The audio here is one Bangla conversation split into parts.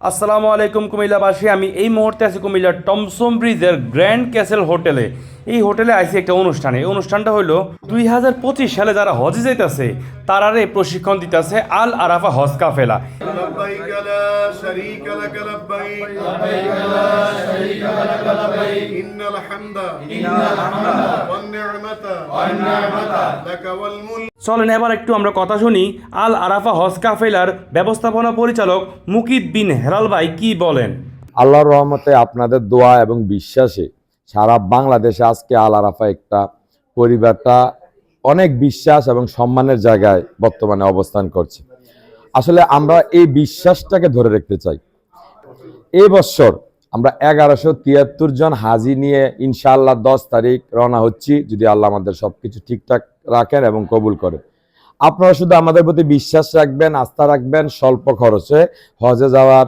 আসসালামু আলাইকুম কুমিল্লাবাসী, আমি এই মুহূর্তে আছি কুমিল্লার টমসম ব্রিজের গ্র্যান্ড ক্যাসেল হোটেলে। এই হোটেলে আইছি একটা অনুষ্ঠানে। এই অনুষ্ঠানটা হলো 2025 সালে যারা হজে যাইতেছে তারারে প্রশিক্ষণ দিতেছে আল আরাফা হজ কাফেলা। لبيك لا شريك لك لبيك إن الحمد والنعمة لك والملك। চলেন এবার একটু আমরা কথা শুনি আল আরাফা হজ কাফেলার ব্যবস্থাপনা পরিচালক মুকিত বিন হেলাল ভাই কি বলেন। আল্লাহর রহমতে আপনাদের দোয়া এবং বিশ্বাসে সারা বাংলাদেশে আজকে আল আরাফা একটা পরিবারটা অনেক বিশ্বাস এবং সম্মানের জায়গায় বর্তমানে অবস্থান করছে। আসলে আমরা এই বিশ্বাসটাকে ধরে রাখতে চাই। এই বছর আমরা 1173 জন হাজি নিয়ে ইনশাআল্লাহ 10 তারিখ রওনা হচ্ছি, যদি আল্লাহ আমাদের সবকিছু ঠিকঠাক রাখেন এবং কবুল করেন। আপনারা শুধু আমাদের প্রতি বিশ্বাস রাখবেন, আস্থা রাখবেন। স্বল্প খরচে হজে যাওয়ার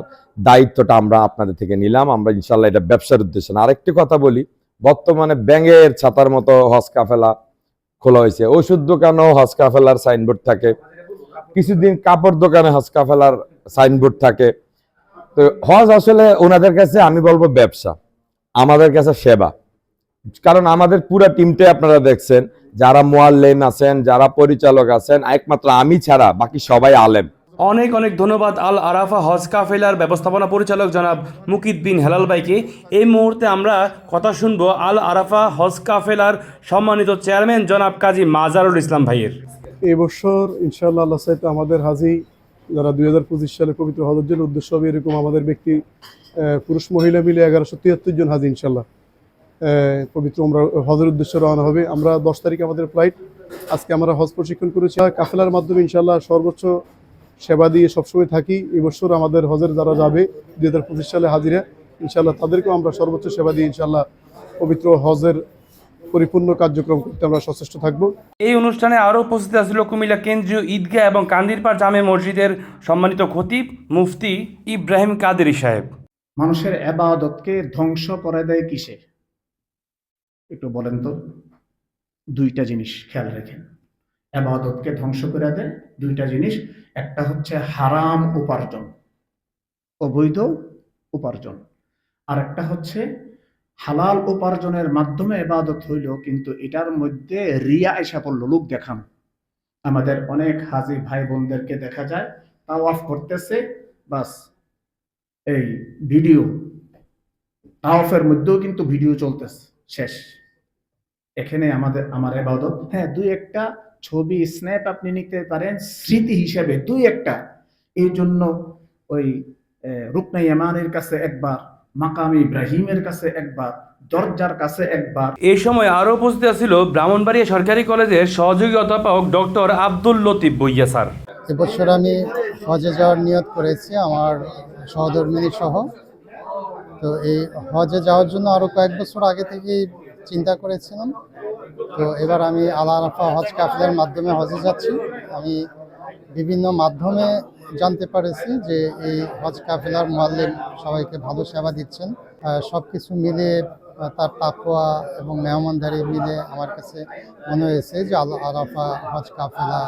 দায়িত্বটা আমরা আপনাদের থেকে নিলাম। আমরা ইনশাআল্লাহ এটা ব্যবসার উদ্দেশ্যে না। আরেকটি কথা বলি, বর্তমানে ব্যাঙের ছাতার মতো হজ কাফেলা খোলা হয়েছে। ওষুধ দোকানেও হজ কাফেলার সাইনবোর্ড থাকে, কিছুদিন কাপড় দোকানে হজ কাফেলার সাইনবোর্ড থাকে। তো হজ আসলে ওনাদের কাছে আমি বলবো ব্যবসা, আমাদের কাছে সেবা। কারণ আমাদের পুরো টিমটাই আপনারা দেখছেন, যারা মুআল্লিম আছেন, যারা পরিচালক আছেন, একমাত্র আমি ছাড়া বাকি সবাই আলেম। অনেক অনেক ধন্যবাদ আল আরাফা হজ কাফেলার ব্যবস্থাপনা পরিচালক জনাব মুকিত বিন হেলাল ভাইকে। এই মুহূর্তে আমরা কথা শুনবো আল আরাফা হজ কাফেলার সম্মানিত চেয়ারম্যান জনাব কাজী মাজারুল ইসলাম ভাইয়ের। এই বছর ইনশাআল্লাহ আল্লাহ সাইতে আমাদের হাজি যারা 2025 সালে পবিত্র হজের জন্য উদ্দেশ্য হবে, এরকম আমাদের ব্যক্তি পুরুষ মহিলা মিলে 1173 জন হাজি ইনশাআল্লাহ পবিত্র আমরা হজের উদ্দেশ্যে রওনা হবে। আমরা 10 তারিখে আমাদের ফ্লাইট। আজকে আমরা হজ প্রশিক্ষণ করেছি কাফেলার মাধ্যমে ইনশাআল্লাহ সর্বোচ্চ সেবা দিয়ে সবসময় থাকি। এবছর আমাদের হজের যারা যাবে 2025 সালে হাজিরা, ইনশাআল্লাহ তাদেরকেও আমরা সর্বোচ্চ সেবা দিয়ে ইনশাআল্লাহ পবিত্র হজের পরিপূর্ণ কার্যক্রম করতে আমরা সচেষ্ট থাকবো। এই অনুষ্ঠানে আরও উপস্থিত ছিল কুমিল্লা কেন্দ্রীয় ঈদগাহ এবং কান্দিরপাড় জামে মসজিদের সম্মানিত খতিব মুফতি ইব্রাহিম কাদেরী সাহেব। মানুষের ইবাদতকে ধ্বংস করে দেয় কিসে? একটু বলেন তো। দুইটা জিনিস খেয়াল রাখেন, ইবাদতকে ধ্বংস করে দেয় দুইটা জিনিস। একটা হচ্ছে হারাম উপার্জন, অবৈধ উপার্জন, আর একটা হচ্ছে হালাল উপার্জনের মাধ্যমে ইবাদত হইল কিন্তু এটার মধ্যে রিয়া এসে পড়লো, লোক দেখানো। আমাদের অনেক হাজি ভাই বোনদেরকে দেখা যায় তাওয়াফ করতেছে, বাস এই ভিডিও, তাওয়াফের মধ্যেও কিন্তু ভিডিও চলতেছে, শেষ। এখানে আমার ইবাদত, হ্যাঁ দুই একটা ছবি স্ন্যাপ আপনি নিতে পারেন স্মৃতি হিসেবে, দুই একটা। এই জন্য ওই রুকনে ইয়ামানের কাছে একবার, মাকাম ইব্রাহিমের কাছে একবার, দরজার কাছে একবার। এই সময় আরও উপস্থিত ছিল ব্রাহ্মণবাড়িয়া সরকারি কলেজের সহযোগী অধ্যাপক ডক্টর আব্দুল লতিফ বইয়া স্যার। এবছর আমি হজে যাওয়ার নিয়ত করেছি আমার সহধর্মিনী সহ। তো এই হজে যাওয়ার জন্য আরও কয়েক বছর আগে থেকেই চিন্তা করেছিলাম। তো এবার আমি আল আরাফা হজ কাফেলার মাধ্যমে হজে যাচ্ছি। আমি বিভিন্ন মাধ্যমে জানতে পেরেছি যে এই হজ কাফেলার মুআল্লিম সবাইকে ভালো সেবা দিচ্ছেন। সব কিছু মিলে তার তাকওয়া এবং মেহমানদারি মিলে আমার কাছে মনে হয়েছে যে আল আরাফা হজ কাফেলা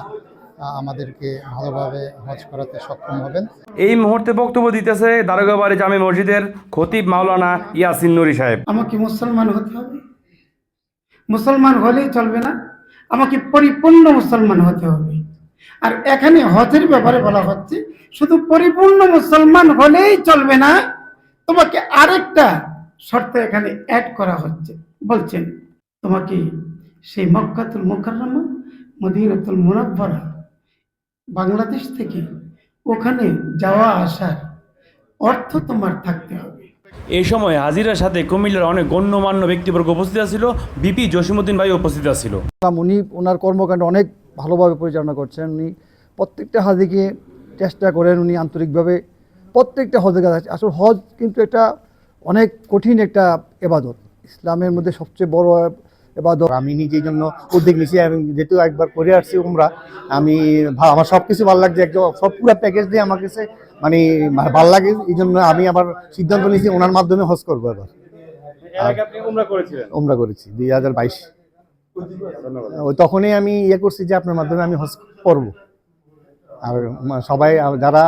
আমাদেরকে ভালোভাবে হজ করাতে সক্ষম হবেন। এই মুহূর্তে বক্তব্য দিতেছে দারোগাবাড়ি জামে মসজিদের খতিব মাওলানা ইয়াসিন নুরি সাহেব। আমাকে মুসলমান হতে হবে, মুসলমান হলেই চলবে না, আমাকে পরিপূর্ণ মুসলমান হতে হবে। আর এখানে হজের ব্যাপারে বলা হচ্ছে শুধু পরিপূর্ণ মুসলমান হলেই চলবে না, তোমাকে আরেকটা শর্ত এখানে অ্যাড করা হচ্ছে। বলছেন তোমাকে সেই মক্কাতুল মুকাররমা, মদিনাতুল মুনাওয়ারা, বাংলাদেশ থেকে ওখানে যাওয়া আসার অর্থ তোমার থাকতে হবে। এই সময় হাজিরার সাথে কুমিল্লার অনেক গণ্যমান্য ব্যক্তিবর্গ উপস্থিত ছিল। বিপি জসিমউদ্দিন ভাই উপস্থিত ছিল। উনি ওনার কর্মকাণ্ড অনেক ভালোভাবে পরিচালনা করছেন। উনি প্রত্যেকটা হাজিকে চেষ্টা করেন, উনি আন্তরিকভাবে প্রত্যেকটা হজের কাছে। আসলে হজ কিন্তু একটা অনেক কঠিন একটা এবাদত, ইসলামের মধ্যে সবচেয়ে বড় এবাদত। আমি নিজের জন্য উদ্যোগ নিয়েছি এবং যেহেতু একবার করে আসছি উমরা, আমি আমার সব কিছু ভালো লাগছে, একদম সব পুরো প্যাকেজ দিয়ে আমার কাছে মানে ভালো লাগে। এই জন্য আমি আবার সিদ্ধান্ত নিয়েছি ওনার মাধ্যমে হজ করবো। এবার উমরা করেছি 2022। ওই তখনই আমি করছি যে আপনার মাধ্যমে আমি হজ করবো। আর সবাই যারা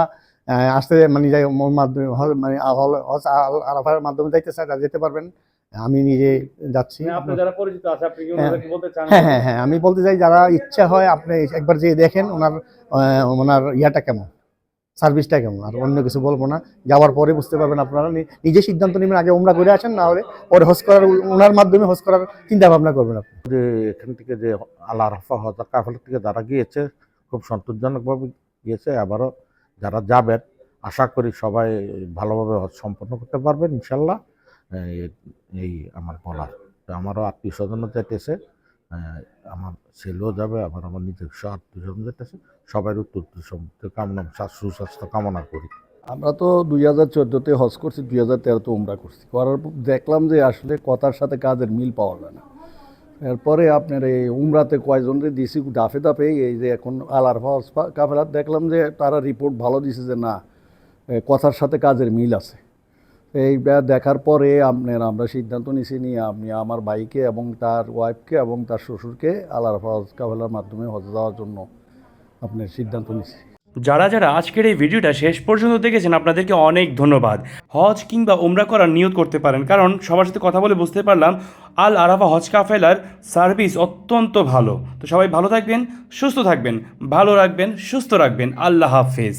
আসতে মানে যাই মাধ্যমে মানে আরাফার মাধ্যমে যাইতে চায় তারা যেতে পারবেন। আমি নিজে যাচ্ছি। আপনার যারা পরিচিত আছে আপনি কি ওনাদেরকে বলতে চান? হ্যাঁ হ্যাঁ হ্যাঁ, আমি বলতে চাই যারা ইচ্ছা হয় আপনি একবার যেয়ে দেখেন ওনার ইয়াটা কেমন, সার্ভিসটা কেমন। আর অন্য কিছু বলবো না, যাওয়ার পরে বুঝতে পারবেন আপনারা। নিজে সিদ্ধান্ত নেবেন, আগে উমরা করে আসেন, না হলে পরে হজ করার ওনার মাধ্যমে হজ করার চিন্তা ভাবনা করবেন আপনি। যে এখান থেকে যে আল আরাফা হজ কাফেলা থেকে যারা গিয়েছে খুব সন্তোষজনকভাবে গিয়েছে। আবারও যারা যাবেন আশা করি সবাই ভালোভাবে হজ সম্পন্ন করতে পারবেন ইনশাল্লাহ। এই আমার বলার। তো আমারও আত্মীয় স্বজনও যেতেছে, আমার ছেলেও যাবে, আমার নিজস্ব আত্মীয় স্বজন যেতেছে। সবাই উত্তর কামনা সুস্বাস্থ্য কামনা করি। আমরা তো 2014-তে হজ করছি, 2013-তে উমরা করছি। করার পর দেখলাম যে আসলে কথার সাথে কাজের মিল পাওয়া যায় না। এরপরে আপনার এই উমরাতে কয়জনরে দিছি দাফে দাফে, এই যে এখন আল আরাফা হজ কাফেলাত দেখলাম যে তারা রিপোর্ট ভালো দিছে যে না, কথার সাথে কাজের মিল আছে। এই দেখার পরে আমরা সিদ্ধান্ত নিছি নিয়ে আমি আমার ভাইকে এবং তার ওয়াইফকে এবং তার শ্বশুরকে আল আরাফা হজ কাফেলার মাধ্যমে হজ যাওয়ার জন্য আপনার সিদ্ধান্ত নিছি। যারা যারা আজকের এই ভিডিওটা শেষ পর্যন্ত দেখেছেন আপনাদেরকে অনেক ধন্যবাদ। হজ কিংবা উমরা করার নিয়ত করতে পারেন, কারণ সবার সাথে কথা বলে বুঝতে পারলাম আল আরাফা হজ কাফেলার সার্ভিস অত্যন্ত ভালো। তো সবাই ভালো থাকবেন, সুস্থ থাকবেন, ভালো রাখবেন, সুস্থ রাখবেন। আল্লাহ হাফেজ।